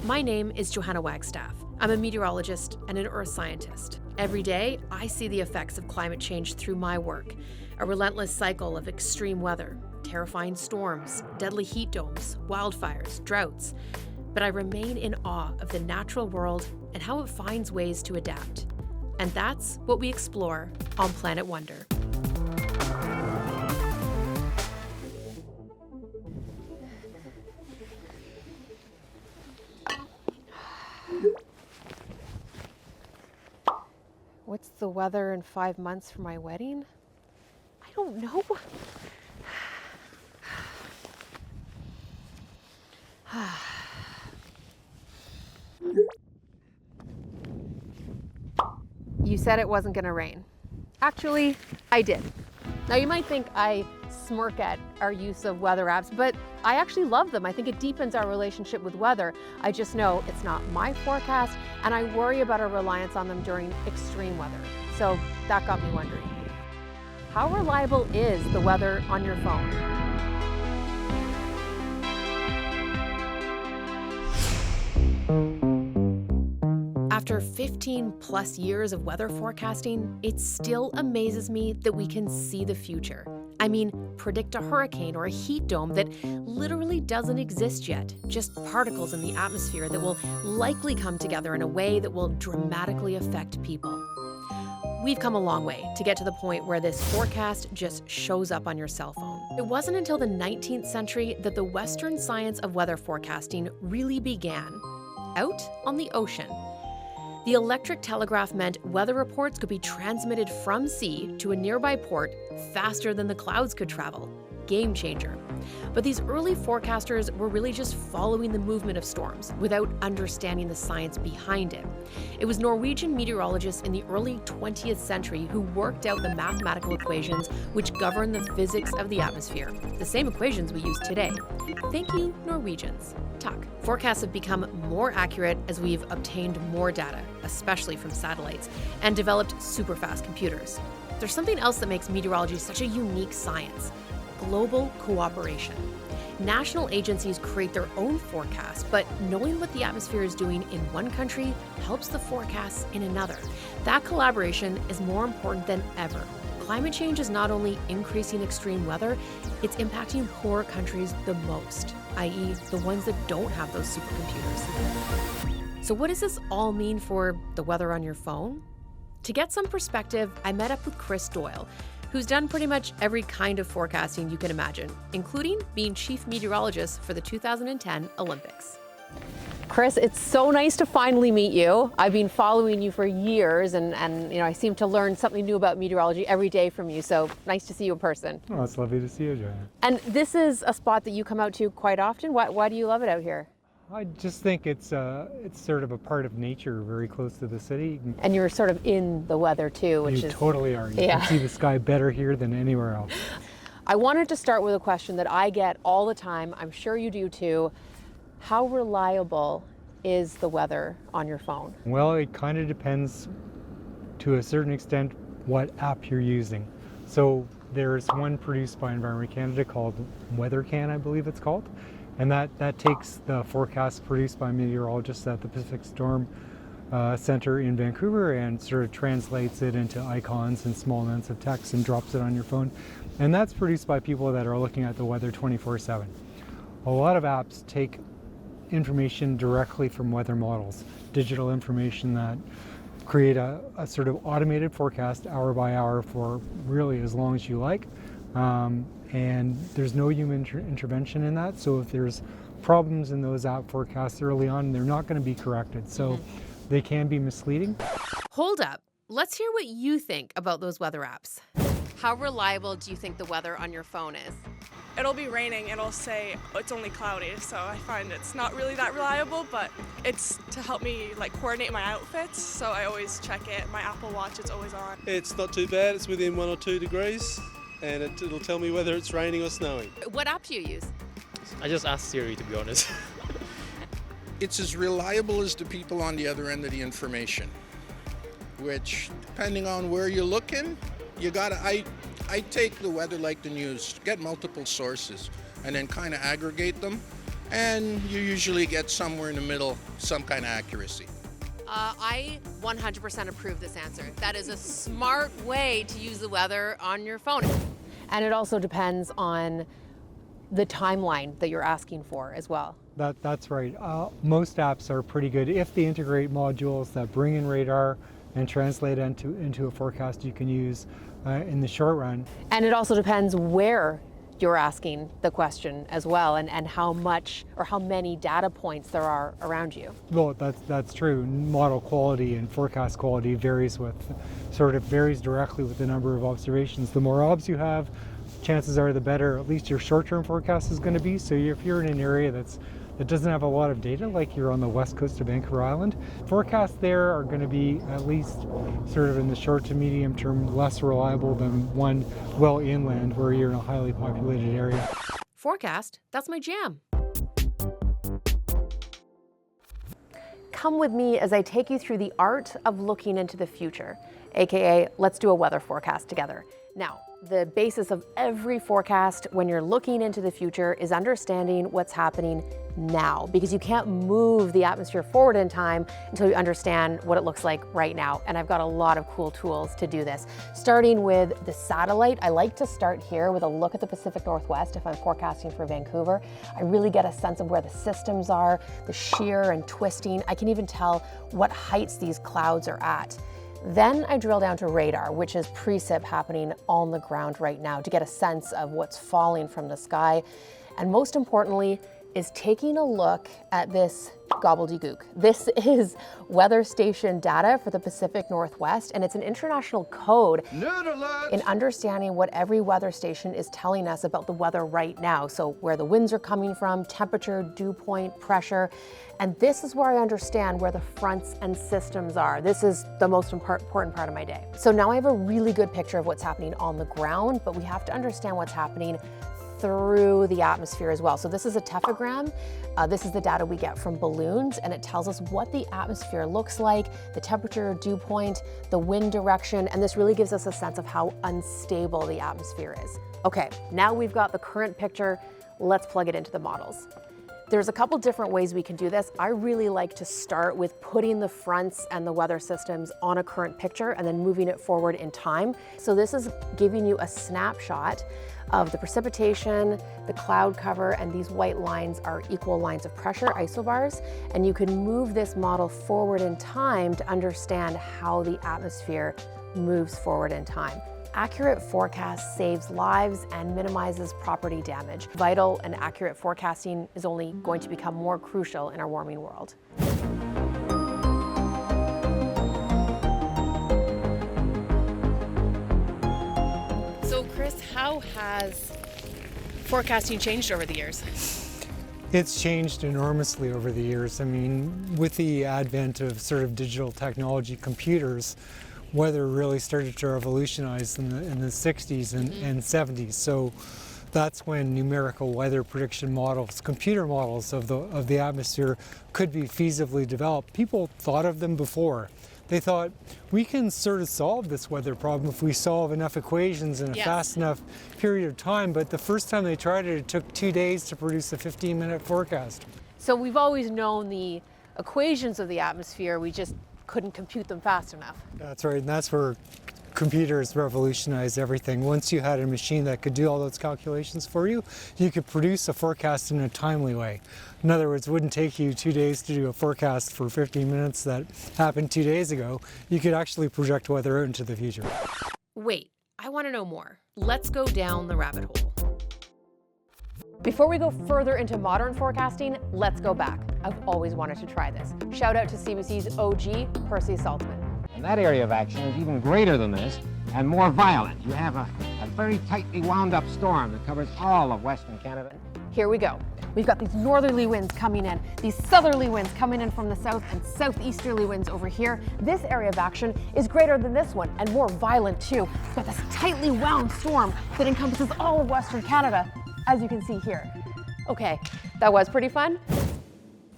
My name is Johanna Wagstaffe. I'm a meteorologist and an earth scientist. Every day, I see the effects of climate change through my work, a relentless cycle of extreme weather, terrifying storms, deadly heat domes, wildfires, droughts. But I remain in awe of the natural world and how it finds ways to adapt. And that's what we explore on Planet Wonder. What's the weather in 5 months for my wedding? I don't know. You said it wasn't gonna rain. Actually, I did. Now you might think I smirk at our use of weather apps, but I actually love them. I think it deepens our relationship with weather. I just know it's not my forecast, and I worry about our reliance on them during extreme weather. So that got me wondering, how reliable is the weather on your phone? After 15 plus years of weather forecasting, it still amazes me that we can see the future. I mean, predict a hurricane or a heat dome that literally doesn't exist yet, just particles in the atmosphere that will likely come together in a way that will dramatically affect people. We've come a long way to get to the point where this forecast just shows up on your cell phone. It wasn't until the 19th century that the Western science of weather forecasting really began, out on the ocean. The electric telegraph meant weather reports could be transmitted from sea to a nearby port faster than the clouds could travel. Game changer. But these early forecasters were really just following the movement of storms without understanding the science behind it. It was Norwegian meteorologists in the early 20th century who worked out the mathematical equations which govern the physics of the atmosphere, the same equations we use today. Thank you, Norwegians. Talk. Forecasts have become more accurate as we've obtained more data, especially from satellites, and developed super fast computers. There's something else that makes meteorology such a unique science: global cooperation. National agencies create their own forecasts, but knowing what the atmosphere is doing in one country helps the forecasts in another. That collaboration is more important than ever. Climate change is not only increasing extreme weather, it's impacting poor countries the most, i.e. the ones that don't have those supercomputers. So what does this all mean for the weather on your phone? To get some perspective, I met up with Chris Doyle, who's done pretty much every kind of forecasting you can imagine, including being chief meteorologist for the 2010 Olympics. Chris, it's so nice to finally meet you. I've been following you for years, and I seem to learn something new about meteorology every day from you, so nice to see you in person. Oh, it's lovely to see you, Joanna. And this is a spot that you come out to quite often. Why do you love it out here? I just think it's sort of a part of nature, very close to the city. And you're sort of in the weather too, which You is... totally are. You can see the sky better here than anywhere else. I wanted to start with a question that I get all the time. I'm sure you do too. How reliable is the weather on your phone? Well, it kind of depends to a certain extent what app you're using. So there's one produced by Environment Canada called WeatherCan, I believe it's called. And that takes the forecast produced by meteorologists at the Pacific Storm Center in Vancouver and sort of translates it into icons and small amounts of text and drops it on your phone. And that's produced by people that are looking at the weather 24/7. A lot of apps take information directly from weather models, digital information that create a sort of automated forecast hour by hour for really as long as you like. And there's no human intervention in that. So if there's problems in those app forecasts early on, they're not going to be corrected. So they can be misleading. Hold up. Let's hear what you think about those weather apps. How reliable do you think the weather on your phone is? It'll be raining, it'll say it's only cloudy, so I find it's not really that reliable, but it's to help me coordinate my outfits, so I always check it. My Apple Watch, it's always on. It's not too bad, it's within 1 or 2 degrees, and it'll tell me whether it's raining or snowing. What app do you use? I just asked Siri, to be honest. It's as reliable as the people on the other end of the information, which, depending on where you're looking, I take the weather like the news, get multiple sources, and then kind of aggregate them and you usually get somewhere in the middle, some kind of accuracy. I 100% approve this answer. That is a smart way to use the weather on your phone. And it also depends on the timeline that you're asking for as well. That's right. Most apps are pretty good if they integrate modules that bring in radar and translate into a forecast you can use in the short run. And it also depends where you're asking the question as well, and how much or how many data points there are around you. Well, that's true. Model quality and forecast quality varies directly with the number of observations. The more obs you have, chances are the better at least your short-term forecast is going to be. So if you're in an area that doesn't have a lot of data, like you're on the west coast of Vancouver Island, forecasts there are going to be at least sort of in the short to medium term less reliable than one well inland where you're in a highly populated area. Forecast, that's my jam. Come with me as I take you through the art of looking into the future, aka let's do a weather forecast together. Now, the basis of every forecast when you're looking into the future is understanding what's happening now, because you can't move the atmosphere forward in time until you understand what it looks like right now. And I've got a lot of cool tools to do this. Starting with the satellite, I like to start here with a look at the Pacific Northwest if I'm forecasting for Vancouver. I really get a sense of where the systems are, the shear and twisting. I can even tell what heights these clouds are at. Then I drill down to radar, which is precip happening on the ground right now, to get a sense of what's falling from the sky. And most importantly, is taking a look at this gobbledygook. This is weather station data for the Pacific Northwest, and it's an international code in understanding what every weather station is telling us about the weather right now. So where the winds are coming from, temperature, dew point, pressure. And this is where I understand where the fronts and systems are. This is the most important part of my day. So now I have a really good picture of what's happening on the ground, but we have to understand what's happening through the atmosphere as well. So this is a tephogram. This is the data we get from balloons, and it tells us what the atmosphere looks like, the temperature, dew point, the wind direction, and this really gives us a sense of how unstable the atmosphere is. Okay, now we've got the current picture. Let's plug it into the models. There's a couple different ways we can do this. I really like to start with putting the fronts and the weather systems on a current picture and then moving it forward in time. So this is giving you a snapshot of the precipitation, the cloud cover, and these white lines are equal lines of pressure, isobars, and you can move this model forward in time to understand how the atmosphere moves forward in time. Accurate forecast saves lives and minimizes property damage. Vital and accurate forecasting is only going to become more crucial in our warming world. So Chris, how has forecasting changed over the years? It's changed enormously over the years. I mean, with the advent of sort of digital technology, computers, weather really started to revolutionize in the 60s and 70s. So that's when numerical weather prediction models, computer models of the atmosphere could be feasibly developed. People thought of them before. They thought, we can sort of solve this weather problem if we solve enough equations in a fast enough period of time. But the first time they tried it, it took 2 days to produce a 15-minute forecast. So we've always known the equations of the atmosphere, we just couldn't compute them fast enough. That's right, and that's where computers revolutionized everything. Once you had a machine that could do all those calculations for you, you could produce a forecast in a timely way. In other words, it wouldn't take you 2 days to do a forecast for 15 minutes that happened 2 days ago. You could actually project weather out into the future. Wait, I want to know more. Let's go down the rabbit hole. Before we go further into modern forecasting, let's go back. I've always wanted to try this. Shout out to CBC's OG, Percy Saltzman. And that area of action is even greater than this and more violent. You have a very tightly wound up storm that covers all of Western Canada. Here we go. We've got these northerly winds coming in, these southerly winds coming in from the south, and southeasterly winds over here. This area of action is greater than this one and more violent too. We've got this tightly wound storm that encompasses all of Western Canada, as you can see here. Okay, that was pretty fun.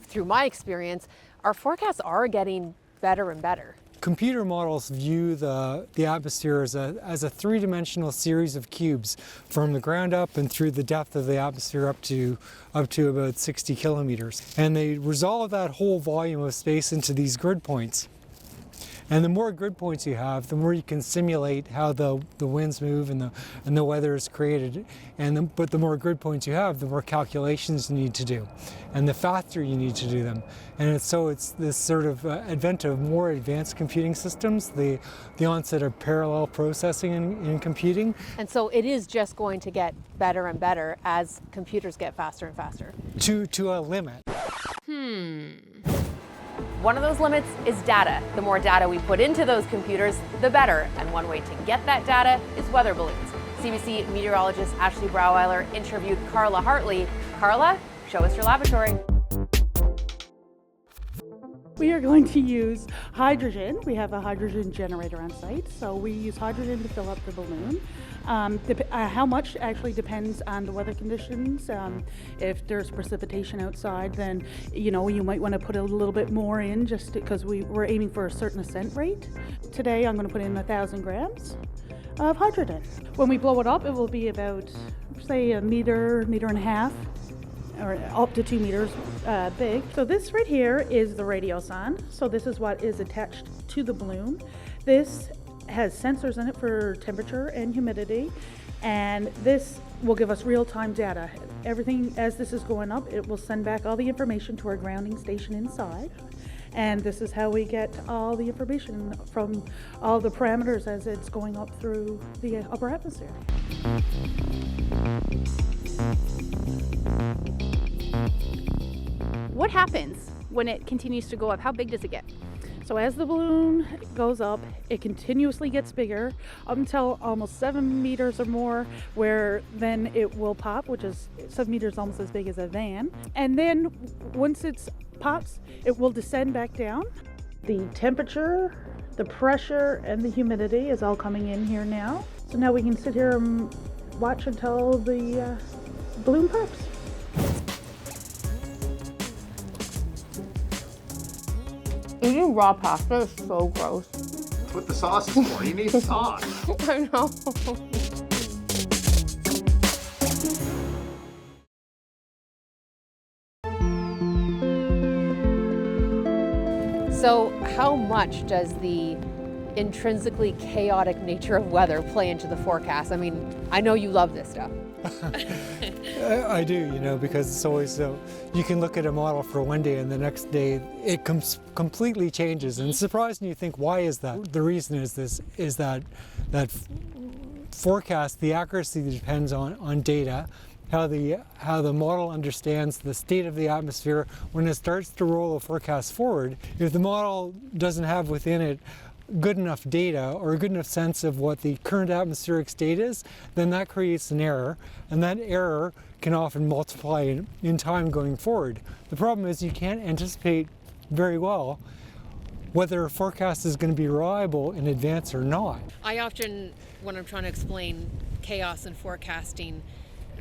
Through my experience, our forecasts are getting better and better. Computer models view the atmosphere as a three-dimensional series of cubes from the ground up and through the depth of the atmosphere up to about 60 kilometers. And they resolve that whole volume of space into these grid points. And the more grid points you have, the more you can simulate how the winds move and the weather is created. But the more grid points you have, the more calculations you need to do, and the faster you need to do them. And it's this sort of advent of more advanced computing systems, the onset of parallel processing in computing. And so it is just going to get better and better as computers get faster and faster. To a limit. One of those limits is data. The more data we put into those computers, the better. And one way to get that data is weather balloons. CBC meteorologist Ashley Brauweiler interviewed Carla Hartley. Carla, show us your laboratory. We are going to use hydrogen. We have a hydrogen generator on site, so we use hydrogen to fill up the balloon. How much actually depends on the weather conditions. If there's precipitation outside, then you might want to put a little bit more in, just because we're aiming for a certain ascent rate. Today I'm going to put in 1,000 grams of hydrogen. When we blow it up, it will be about, say, a meter and a half, or up to 2 meters big. So this right here is the radiosonde. So this is what is attached to the balloon. This has sensors in it for temperature and humidity, and this will give us real-time data. Everything, as this is going up, it will send back all the information to our grounding station inside, and this is how we get all the information from all the parameters as it's going up through the upper atmosphere. What happens when it continues to go up? How big does it get? So as the balloon goes up, it continuously gets bigger up until almost 7 meters or more, where then it will pop, which is 7 meters, almost as big as a van. And then once it pops, it will descend back down. The temperature, the pressure, and the humidity is all coming in here now. So now we can sit here and watch until the balloon pops. Eating raw pasta is so gross. That's what the sauce is for. You need sauce. I know. So how much does the intrinsically chaotic nature of weather play into the forecast? I mean, I know you love this stuff. I do, because it's always so. You can look at a model for one day and the next day it completely changes, and it's surprising. You think, why is that? The reason is that forecast, the accuracy depends on data, how the model understands the state of the atmosphere when it starts to roll a forecast forward. If the model doesn't have within it good enough data or a good enough sense of what the current atmospheric state is, then that creates an error, and that error can often multiply in time going forward. The problem is you can't anticipate very well whether a forecast is going to be reliable in advance or not. I often, when I'm trying to explain chaos and forecasting,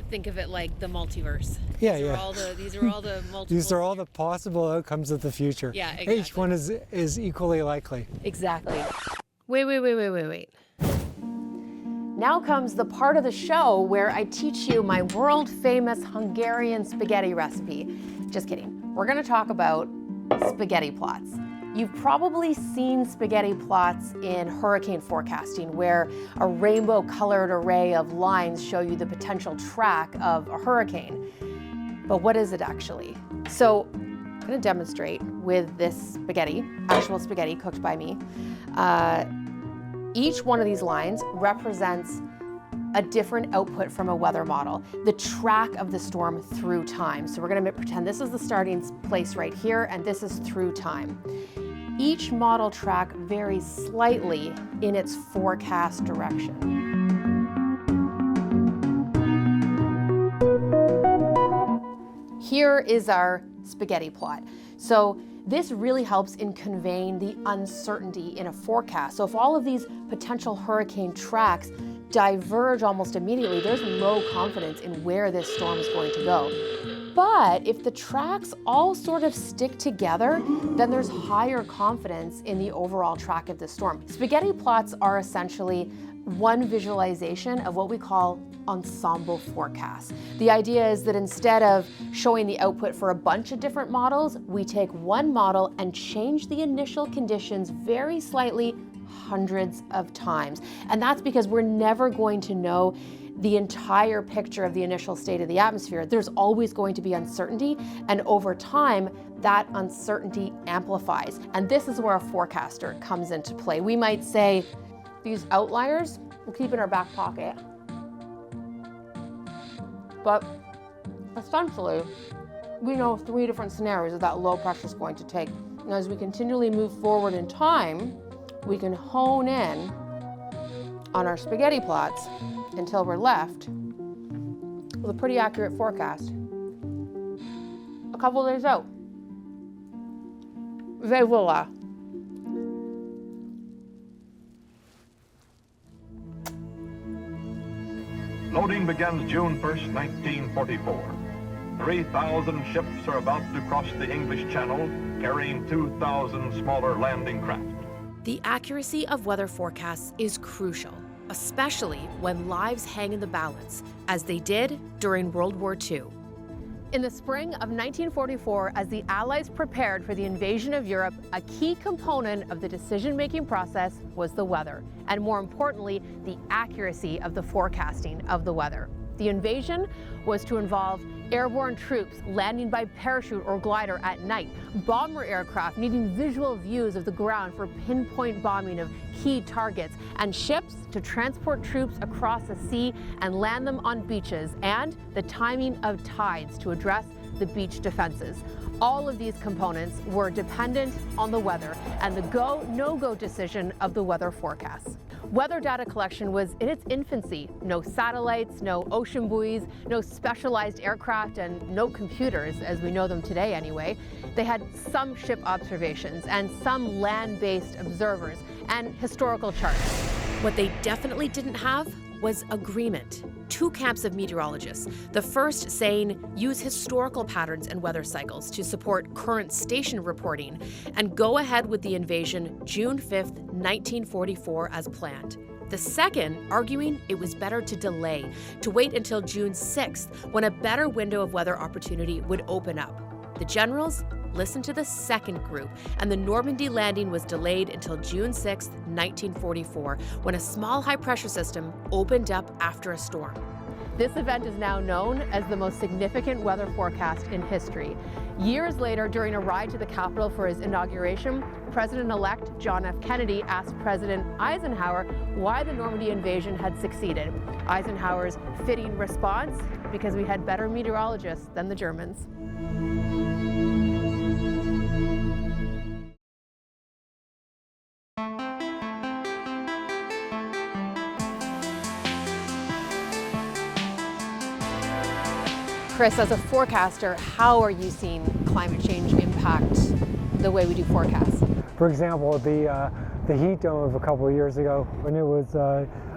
think of it like the multiverse. Yeah, these yeah. These are all the multiple. These are all the possible outcomes of the future. Yeah, exactly. Each one is equally likely. Exactly. Wait. Now comes the part of the show where I teach you my world-famous Hungarian spaghetti recipe. Just kidding. We're gonna talk about spaghetti plots. You've probably seen spaghetti plots in hurricane forecasting, where a rainbow-colored array of lines show you the potential track of a hurricane. But what is it actually? So I'm gonna demonstrate with this spaghetti, actual spaghetti cooked by me. Each one of these lines represents a different output from a weather model, the track of the storm through time. So we're gonna pretend this is the starting place right here, and this is through time. Each model track varies slightly in its forecast direction. Here is our spaghetti plot. So this really helps in conveying the uncertainty in a forecast. So if all of these potential hurricane tracks diverge almost immediately, there's low confidence in where this storm is going to go. But if the tracks all sort of stick together, then there's higher confidence in the overall track of the storm. Spaghetti plots are essentially one visualization of what we call ensemble forecasts. The idea is that instead of showing the output for a bunch of different models, we take one model and change the initial conditions very slightly hundreds of times. And that's because we're never going to know the entire picture of the initial state of the atmosphere. There's always going to be uncertainty, and over time, that uncertainty amplifies. And this is where a forecaster comes into play. We might say, these outliers we'll keep in our back pocket. But essentially, we know 3 different scenarios that low pressure is going to take. And as we continually move forward in time, we can hone in on our spaghetti plots until we're left with a pretty accurate forecast. A couple days out. Voila. Loading begins June 1st, 1944. 3,000 ships are about to cross the English Channel, carrying 2,000 smaller landing craft. The accuracy of weather forecasts is crucial, especially when lives hang in the balance, as they did during World War II. In the spring of 1944, as the Allies prepared for the invasion of Europe, a key component of the decision-making process was the weather, and more importantly, the accuracy of the forecasting of the weather. The invasion was to involve airborne troops landing by parachute or glider at night, bomber aircraft needing visual views of the ground for pinpoint bombing of key targets, and ships to transport troops across the sea and land them on beaches, and the timing of tides to address the beach defenses. All of these components were dependent on the weather and the go, no-go decision of the weather forecasts. Weather data collection was in its infancy. No satellites, no ocean buoys, no specialized aircraft, and no computers, as we know them today anyway. They had some ship observations and some land-based observers and historical charts. What they definitely didn't have was agreement. 2 camps of meteorologists. The first saying, use historical patterns and weather cycles to support current station reporting, and go ahead with the invasion June 5th, 1944 as planned. The second arguing it was better to delay, to wait until June 6th, when a better window of weather opportunity would open up. The generals listened to the second group, and the Normandy landing was delayed until June 6, 1944, when a small high-pressure system opened up after a storm. This event is now known as the most significant weather forecast in history. Years later, during a ride to the Capitol for his inauguration, President-elect John F. Kennedy asked President Eisenhower why the Normandy invasion had succeeded. Eisenhower's fitting response, because we had better meteorologists than the Germans. Chris, as a forecaster, how are you seeing climate change impact the way we do forecasts? For example, the heat dome of a couple of years ago, when it was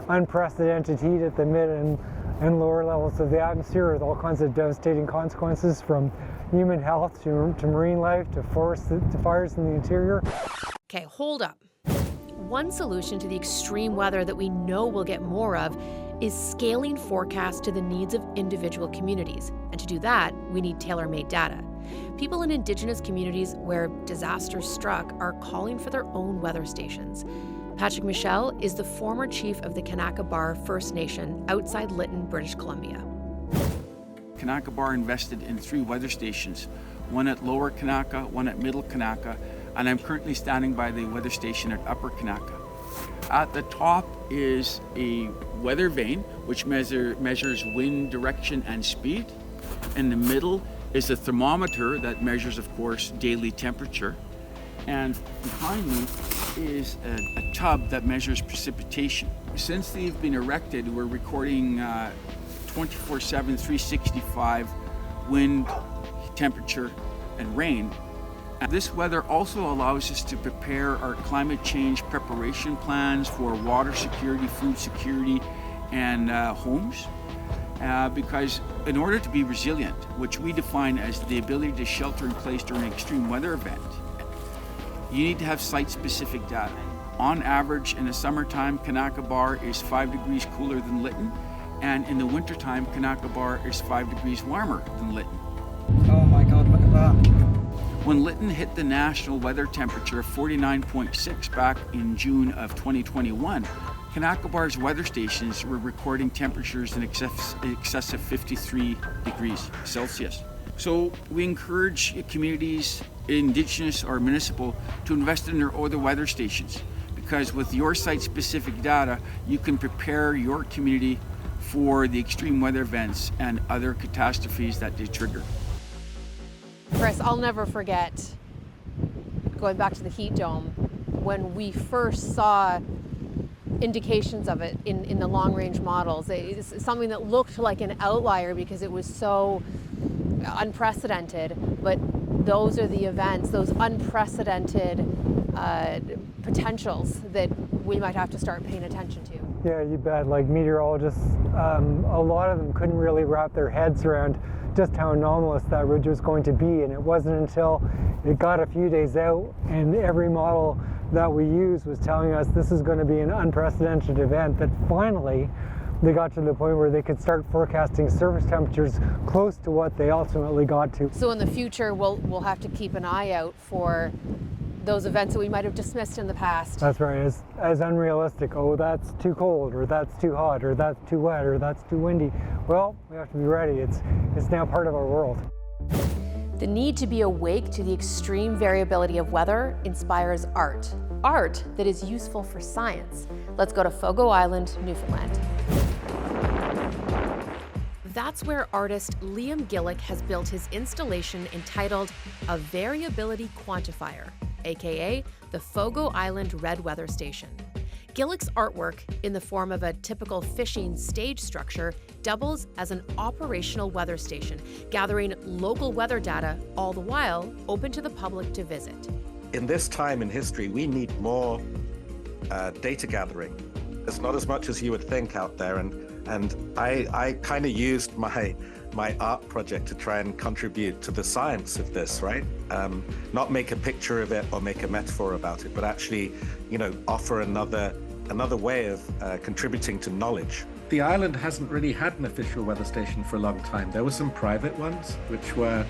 unprecedented heat at the mid and lower levels of the atmosphere, with all kinds of devastating consequences, from human health to marine life to forests to fires in the interior. Okay, hold up. One solution to the extreme weather that we know we'll get more of is scaling forecasts to the needs of individual communities. And to do that, we need tailor-made data. People in Indigenous communities where disasters struck are calling for their own weather stations. Patrick Michel is the former chief of the Kanaka Bar First Nation outside Lytton, British Columbia. Kanaka Bar invested in 3 weather stations, one at Lower Kanaka, one at Middle Kanaka, and I'm currently standing by the weather station at Upper Kanaka. At the top is a weather vane, which measures wind direction and speed. In the middle is a thermometer that measures, of course, daily temperature. And behind me is a tub that measures precipitation. Since they've been erected, we're recording 24/7, 365 wind, temperature, and rain. This weather also allows us to prepare our climate change preparation plans for water security, food security, and homes. Because in order to be resilient, which we define as the ability to shelter in place during an extreme weather event, you need to have site-specific data. On average, in the summertime, Kanaka Bar is 5 degrees cooler than Lytton, and in the wintertime, Kanaka Bar is 5 degrees warmer than Lytton. Oh my God, look at that. When Lytton hit the national weather temperature of 49.6 back in June of 2021, Kanaka Bar's weather stations were recording temperatures in excess of 53 degrees Celsius. So we encourage communities, Indigenous or municipal, to invest in their other weather stations, because with your site-specific data, you can prepare your community for the extreme weather events and other catastrophes that they trigger. Chris, I'll never forget going back to the heat dome when we first saw indications of it in the long-range models. It's something that looked like an outlier because it was so unprecedented, but those are the events, those unprecedented potentials that we might have to start paying attention to. Yeah, you bet. Like meteorologists, a lot of them couldn't really wrap their heads around just how anomalous that ridge was going to be, and it wasn't until it got a few days out and every model that we used was telling us this is going to be an unprecedented event that finally they got to the point where they could start forecasting surface temperatures close to what they ultimately got to. So in the future, we'll have to keep an eye out for those events that we might have dismissed in the past. That's right, as unrealistic. Oh, that's too cold, or that's too hot, or that's too wet, or that's too windy. Well, we have to be ready. It's now part of our world. The need to be awake to the extreme variability of weather inspires art. Art that is useful for science. Let's go to Fogo Island, Newfoundland. That's where artist Liam Gillick has built his installation entitled A Variability Quantifier, aka the Fogo Island Red Weather Station. Gillick's artwork, in the form of a typical fishing stage structure, doubles as an operational weather station, gathering local weather data, all the while open to the public to visit. In this time in history, we need more data gathering. There's not as much as you would think out there, and I kind of used my art project to try and contribute to the science of this, right? Not make a picture of it or make a metaphor about it, but actually, offer another way of contributing to knowledge. The island hasn't really had an official weather station for a long time. There were some private ones, which were,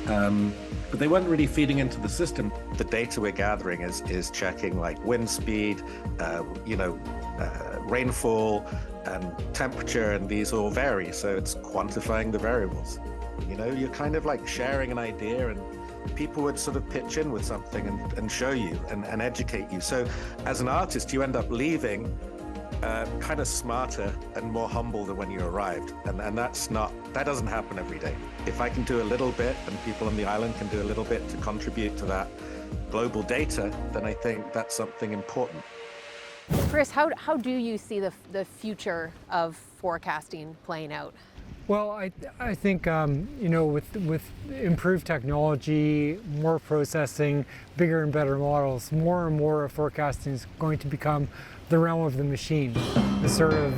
but they weren't really feeding into the system. The data we're gathering is checking like wind speed, rainfall, and temperature, and these all vary. So it's quantifying the variables. You're kind of like sharing an idea, and people would sort of pitch in with something and show you and educate you. So as an artist, you end up leaving kind of smarter and more humble than when you arrived. And that doesn't happen every day. If I can do a little bit and people on the island can do a little bit to contribute to that global data, then I think that's something important. Chris, how do you see the future of forecasting playing out? Well, I think with improved technology, more processing, bigger and better models, more and more of forecasting is going to become the realm of the machine. The sort of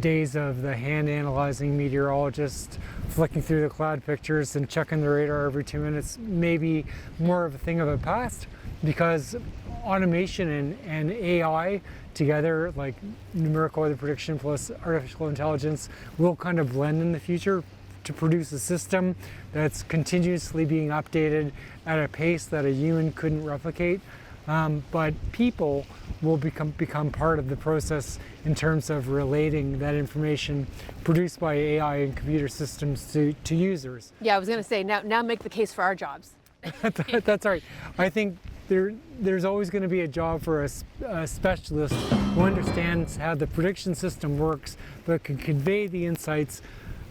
days of the hand analyzing meteorologist flicking through the cloud pictures and checking the radar every 2 minutes may be more of a thing of the past, because automation and AI together, like numerical weather prediction plus artificial intelligence, will kind of blend in the future to produce a system that's continuously being updated at a pace that a human couldn't replicate. But people will become part of the process in terms of relating that information produced by AI and computer systems to users. Yeah, I was going to say, now make the case for our jobs. That's right. I think there's always going to be a job for a specialist who understands how the prediction system works, but can convey the insights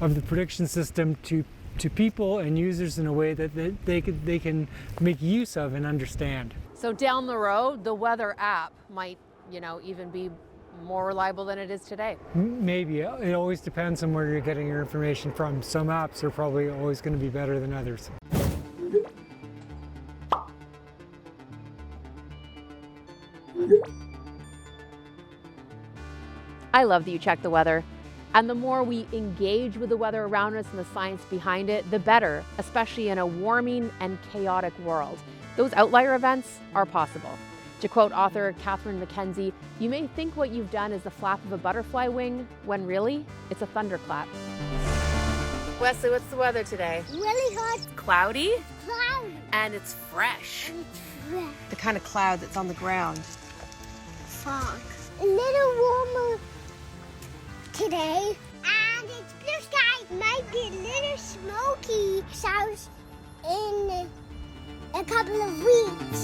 of the prediction system to people and users in a way that they can make use of and understand. So down the road, the weather app might, even be more reliable than it is today. Maybe. It always depends on where you're getting your information from. Some apps are probably always going to be better than others. I love that you check the weather. And the more we engage with the weather around us and the science behind it, the better, especially in a warming and chaotic world. Those outlier events are possible. To quote author Catherine McKenzie, you may think what you've done is the flap of a butterfly wing, when really, it's a thunderclap. Wesley, what's the weather today? Really hot. Cloudy? Cloudy. And it's fresh. And it's fresh. The kind of cloud that's on the ground. Fog. A little warmer today. And it's blue sky. Might be a little smoky south in a couple of weeks.